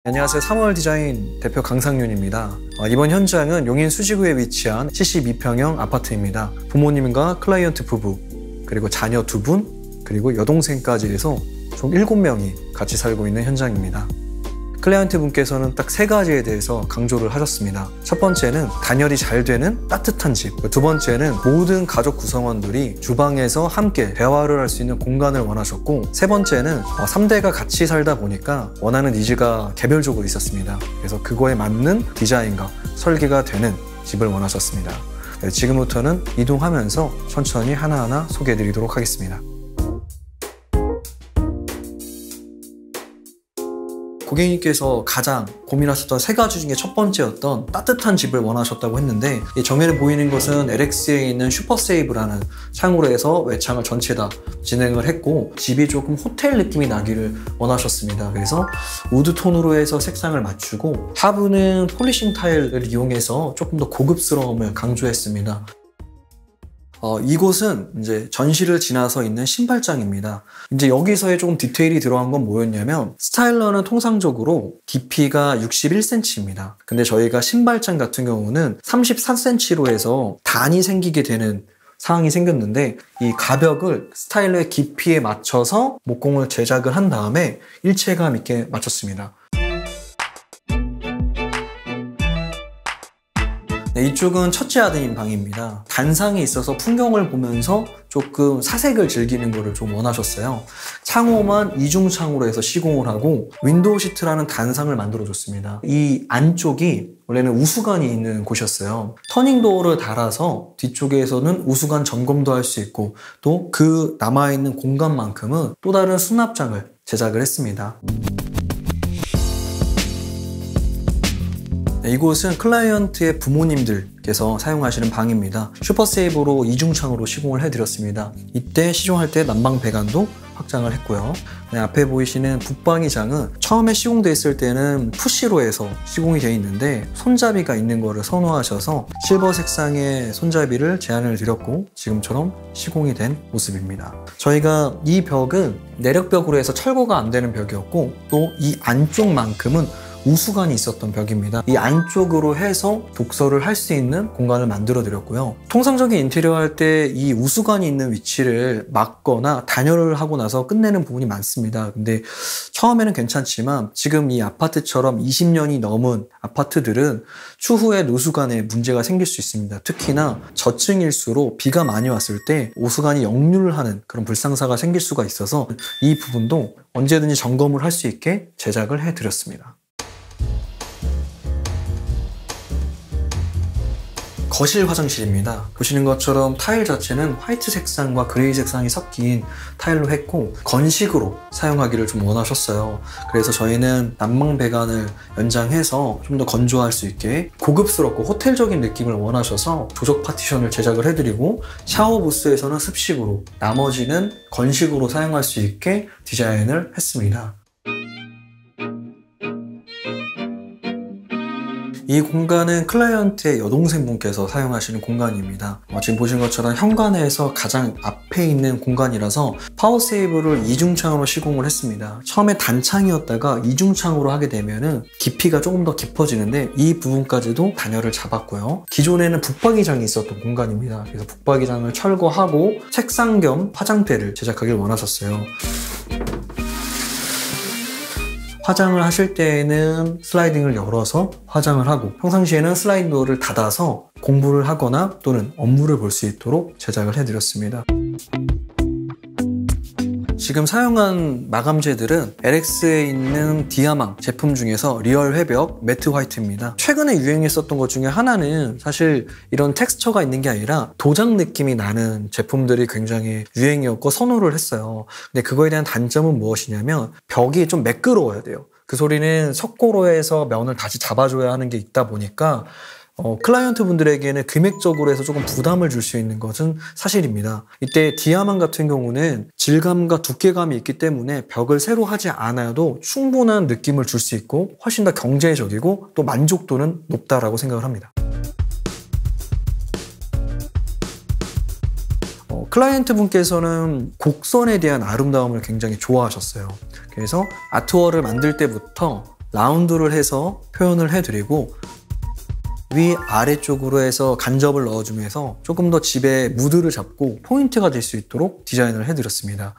안녕하세요. 3월 디자인 대표 강상윤입니다. 이번 현장은 용인 수지구에 위치한 72평형 아파트입니다. 부모님과 클라이언트 부부, 그리고 자녀 2분, 그리고 여동생까지 해서 총 7명이 같이 살고 있는 현장입니다. 클라이언트 분께서는 딱 3가지에 대해서 강조를 하셨습니다. 첫 번째는 단열이 잘 되는 따뜻한 집, 두 번째는 모든 가족 구성원들이 주방에서 함께 대화를 할 수 있는 공간을 원하셨고, 세 번째는 3대가 같이 살다 보니까 원하는 니즈가 개별적으로 있었습니다. 그래서 그거에 맞는 디자인과 설계가 되는 집을 원하셨습니다. 지금부터는 이동하면서 천천히 하나하나 소개해 드리도록 하겠습니다. 고객님께서 가장 고민하셨던 3가지 중에 첫 번째였던 따뜻한 집을 원하셨다고 했는데, 이 정면에 보이는 것은 LX에 있는 슈퍼세이브라는 창으로 해서 외창을 전체 다 진행을 했고, 집이 조금 호텔 느낌이 나기를 원하셨습니다. 그래서 우드 톤으로 해서 색상을 맞추고, 하부는 폴리싱 타일을 이용해서 조금 더 고급스러움을 강조했습니다. 이곳은 이제 전시를 지나서 있는 신발장입니다. 이제 여기서의 조금 디테일이 들어간 건 뭐였냐면, 스타일러는 통상적으로 깊이가 61cm입니다. 근데 저희가 신발장 같은 경우는 34cm로 해서 단이 생기게 되는 상황이 생겼는데, 이 가벽을 스타일러의 깊이에 맞춰서 목공을 제작을 한 다음에 일체감 있게 맞췄습니다. 네, 이쪽은 첫째 아드님 방입니다. 단상이 있어서 풍경을 보면서 조금 사색을 즐기는 거를 좀 원하셨어요. 창호만 이중창으로 해서 시공을 하고, 윈도우 시트라는 단상을 만들어줬습니다. 이 안쪽이 원래는 우수관이 있는 곳이었어요. 터닝도어를 달아서 뒤쪽에서는 우수관 점검도 할 수 있고, 또 그 남아있는 공간만큼은 또 다른 수납장을 제작을 했습니다. 이곳은 클라이언트의 부모님들께서 사용하시는 방입니다. 슈퍼세이브로 이중창으로 시공을 해드렸습니다. 이때 시공할 때 난방 배관도 확장을 했고요. 앞에 보이시는 북방위장은 처음에 시공돼 있을 때는 푸시로 해서 시공이 되어 있는데, 손잡이가 있는 거를 선호하셔서 실버 색상의 손잡이를 제안을 드렸고, 지금처럼 시공이 된 모습입니다. 저희가 이 벽은 내력벽으로 해서 철거가 안 되는 벽이었고, 또 이 안쪽만큼은 우수관이 있었던 벽입니다. 이 안쪽으로 해서 독서를 할 수 있는 공간을 만들어 드렸고요. 통상적인 인테리어 할 때 이 우수관이 있는 위치를 막거나 단열을 하고 나서 끝내는 부분이 많습니다. 근데 처음에는 괜찮지만 지금 이 아파트처럼 20년이 넘은 아파트들은 추후에 누수관에 문제가 생길 수 있습니다. 특히나 저층일수록 비가 많이 왔을 때 우수관이 역류를 하는 그런 불상사가 생길 수가 있어서 이 부분도 언제든지 점검을 할 수 있게 제작을 해 드렸습니다. 거실 화장실입니다. 보시는 것처럼 타일 자체는 화이트 색상과 그레이 색상이 섞인 타일로 했고, 건식으로 사용하기를 좀 원하셨어요. 그래서 저희는 난방 배관을 연장해서 좀 더 건조할 수 있게 고급스럽고 호텔적인 느낌을 원하셔서 조적 파티션을 제작을 해드리고, 샤워 부스에서는 습식으로, 나머지는 건식으로 사용할 수 있게 디자인을 했습니다. 이 공간은 클라이언트의 여동생분께서 사용하시는 공간입니다. 지금 보시는 것처럼 현관에서 가장 앞에 있는 공간이라서 파워세이브를 이중창으로 시공을 했습니다. 처음에 단창이었다가 이중창으로 하게 되면은 깊이가 조금 더 깊어지는데, 이 부분까지도 단열을 잡았고요. 기존에는 북박이장이 있었던 공간입니다. 그래서 북박이장을 철거하고 책상 겸 화장대를 제작하길 원하셨어요. 화장을 하실 때에는 슬라이딩을 열어서 화장을 하고, 평상시에는 슬라이딩 도어를 닫아서 공부를 하거나 또는 업무를 볼 수 있도록 제작을 해드렸습니다. 지금 사용한 마감재들은 LX에 있는 디아망 제품 중에서 리얼 회벽 매트 화이트입니다. 최근에 유행했었던 것 중에 하나는 사실 이런 텍스처가 있는 게 아니라 도장 느낌이 나는 제품들이 굉장히 유행이었고 선호를 했어요. 근데 그거에 대한 단점은 무엇이냐면, 벽이 좀 매끄러워야 돼요. 그 소리는 석고로 해서 면을 다시 잡아줘야 하는 게 있다 보니까 클라이언트 분들에게는 금액적으로 해서 조금 부담을 줄 수 있는 것은 사실입니다. 이때 디아망 같은 경우는 질감과 두께감이 있기 때문에 벽을 새로 하지 않아도 충분한 느낌을 줄 수 있고, 훨씬 더 경제적이고 또 만족도는 높다라고 생각을 합니다. 클라이언트 분께서는 곡선에 대한 아름다움을 굉장히 좋아하셨어요. 그래서 아트월을 만들 때부터 라운드를 해서 표현을 해드리고 위 아래쪽으로 해서 간접을 넣어주면서 조금 더 집의 무드를 잡고 포인트가 될 수 있도록 디자인을 해드렸습니다.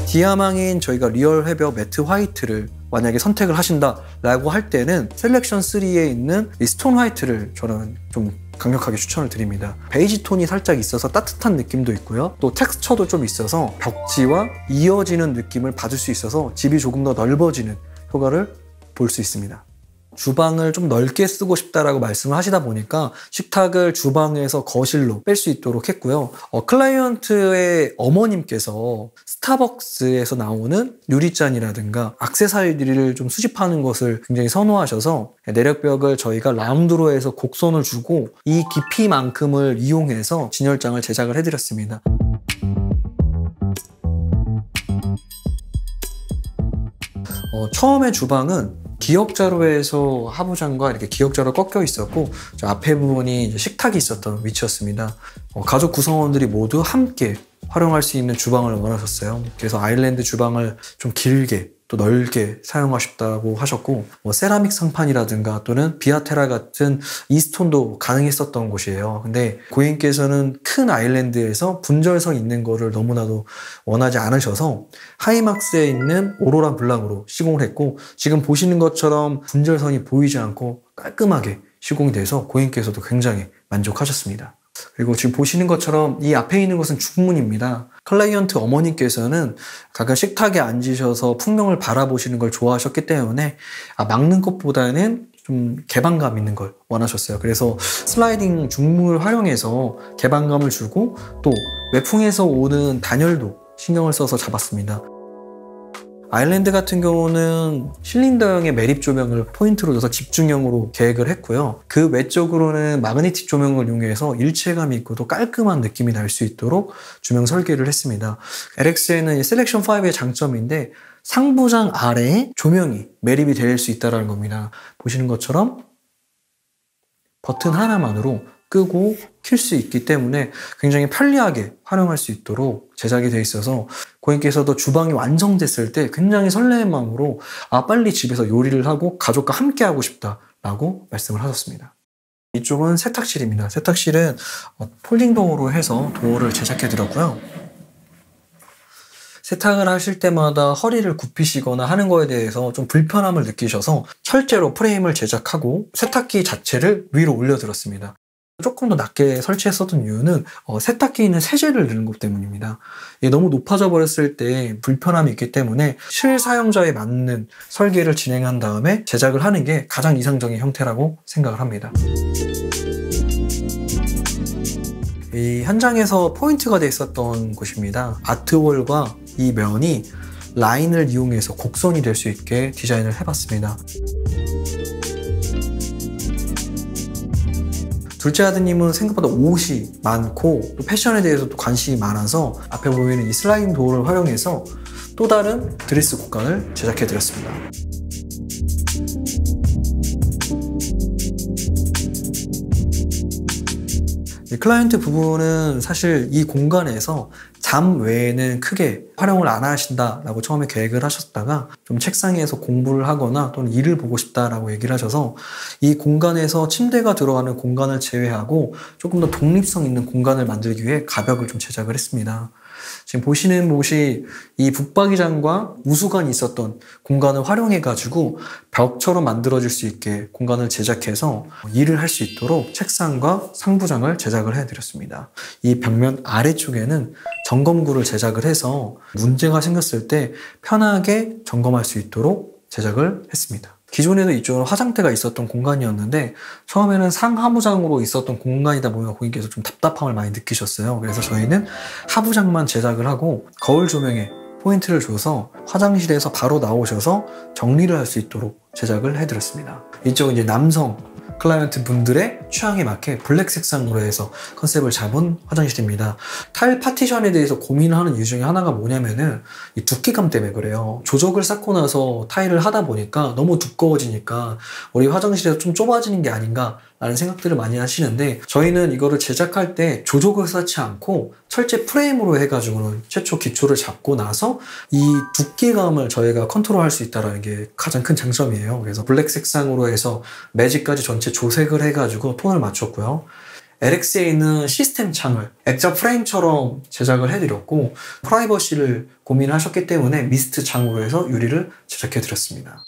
디아망인 저희가 리얼 회벽 매트 화이트를 만약에 선택을 하신다 라고 할 때는 셀렉션 3에 있는 이 스톤 화이트를 저는 좀 강력하게 추천을 드립니다. 베이지 톤이 살짝 있어서 따뜻한 느낌도 있고요. 또 텍스처도 좀 있어서 벽지와 이어지는 느낌을 받을 수 있어서 집이 조금 더 넓어지는 효과를 볼 수 있습니다. 주방을 좀 넓게 쓰고 싶다라고 말씀을 하시다 보니까 식탁을 주방에서 거실로 뺄 수 있도록 했고요. 클라이언트의 어머님께서 스타벅스에서 나오는 유리잔이라든가 액세서리들을 좀 수집하는 것을 굉장히 선호하셔서 내력벽을 저희가 라운드로 해서 곡선을 주고 이 깊이만큼을 이용해서 진열장을 제작을 해드렸습니다. 처음에 주방은 기역자로에서 하부장과 이렇게 기역자로 꺾여 있었고 저 앞에 부분이 이제 식탁이 있었던 위치였습니다. 가족 구성원들이 모두 함께 활용할 수 있는 주방을 원하셨어요. 그래서 아일랜드 주방을 좀 길게 또 넓게 사용하고 싶다고 하셨고 세라믹 상판이라든가 또는 비아테라 같은 이스톤도 가능했었던 곳이에요. 근데 고객님께서는 큰 아일랜드에서 분절성 있는 거를 너무나도 원하지 않으셔서 하이막스에 있는 오로라 블랑으로 시공을 했고 지금 보시는 것처럼 분절선이 보이지 않고 깔끔하게 시공이 돼서 고객님께서도 굉장히 만족하셨습니다. 그리고 지금 보시는 것처럼 이 앞에 있는 것은 중문입니다. 클라이언트 어머니께서는 가끔 식탁에 앉으셔서 풍경을 바라보시는 걸 좋아하셨기 때문에 막는 것보다는 좀 개방감 있는 걸 원하셨어요. 그래서 슬라이딩 중문을 활용해서 개방감을 주고 또 외풍에서 오는 단열도 신경을 써서 잡았습니다. 아일랜드 같은 경우는 실린더형의 매립 조명을 포인트로 줘서 집중형으로 계획을 했고요. 그 외쪽으로는 마그네틱 조명을 이용해서 일체감이 있고 또 깔끔한 느낌이 날 수 있도록 조명 설계를 했습니다. LX에는 셀렉션 5의 장점인데 상부장 아래에 조명이 매립이 될 수 있다는 겁니다. 보시는 것처럼 버튼 하나만으로 끄고 킬 수 있기 때문에 굉장히 편리하게 활용할 수 있도록 제작이 되어 있어서 고객님께서도 주방이 완성됐을 때 굉장히 설레는 마음으로 빨리 집에서 요리를 하고 가족과 함께 하고 싶다라고 말씀을 하셨습니다. 이쪽은 세탁실입니다. 세탁실은 폴딩 도어로 해서 도어를 제작해 드렸고요. 세탁을 하실 때마다 허리를 굽히시거나 하는 거에 대해서 좀 불편함을 느끼셔서 철제로 프레임을 제작하고 세탁기 자체를 위로 올려드렸습니다. 조금 더 낮게 설치했었던 이유는 세탁기에는 세제를 넣는 것 때문입니다. 이게 너무 높아져 버렸을 때 불편함이 있기 때문에 실사용자에 맞는 설계를 진행한 다음에 제작을 하는 게 가장 이상적인 형태라고 생각을 합니다. 이 현장에서 포인트가 돼 있었던 곳입니다. 아트월과 이 면이 라인을 이용해서 곡선이 될 수 있게 디자인을 해봤습니다. 둘째 아드님은 생각보다 옷이 많고 또 패션에 대해서도 관심이 많아서 앞에 보이는 이 슬라이딩 도어를 활용해서 또 다른 드레스 공간을 제작해 드렸습니다. 클라이언트 부부는 사실 이 공간에서 잠 외에는 크게 활용을 안 하신다라고 처음에 계획을 하셨다가 좀 책상에서 공부를 하거나 또는 일을 보고 싶다라고 얘기를 하셔서 이 공간에서 침대가 들어가는 공간을 제외하고 조금 더 독립성 있는 공간을 만들기 위해 가벽을 좀 제작을 했습니다. 지금 보시는 곳이 이 북박이장과 우수관이 있었던 공간을 활용해 가지고 벽처럼 만들어질 수 있게 공간을 제작해서 일을 할 수 있도록 책상과 상부장을 제작을 해드렸습니다. 이 벽면 아래쪽에는 점검구를 제작을 해서 문제가 생겼을 때 편하게 점검할 수 있도록 제작을 했습니다. 기존에도 이쪽은 화장대가 있었던 공간이었는데 처음에는 상하부장으로 있었던 공간이다 보면 고객님께서 좀 답답함을 많이 느끼셨어요. 그래서 저희는 하부장만 제작을 하고 거울 조명에 포인트를 줘서 화장실에서 바로 나오셔서 정리를 할 수 있도록 제작을 해드렸습니다. 이쪽은 이제 남성 클라이언트 분들의 취향에 맞게 블랙 색상으로 해서 컨셉을 잡은 화장실입니다. 타일 파티션에 대해서 고민하는 이유 중에 하나가 뭐냐면은 이 두께감 때문에 그래요. 조적을 쌓고 나서 타일을 하다 보니까 너무 두꺼워지니까 우리 화장실에서 좀 좁아지는 게 아닌가 라는 생각들을 많이 하시는데, 저희는 이거를 제작할 때 조족을 쌓지 않고 철제 프레임으로 해가지고는 최초 기초를 잡고 나서 이 두께감을 저희가 컨트롤할 수 있다는 게 가장 큰 장점이에요. 그래서 블랙 색상으로 해서 매직까지 전체 조색을 해가지고 톤을 맞췄고요. LXA는 시스템 창을 액자 프레임처럼 제작을 해드렸고, 프라이버시를 고민하셨기 때문에 미스트 창으로 해서 유리를 제작해드렸습니다.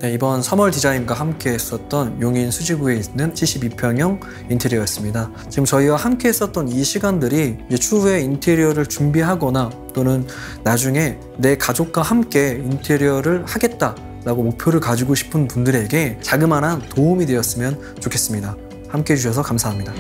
네, 이번 3월 디자인과 함께 했었던 용인 수지구에 있는 72평형 인테리어였습니다. 지금 저희와 함께 했었던 이 시간들이 이제 추후에 인테리어를 준비하거나 또는 나중에 내 가족과 함께 인테리어를 하겠다라고 목표를 가지고 싶은 분들에게 자그마한 도움이 되었으면 좋겠습니다. 함께 해주셔서 감사합니다.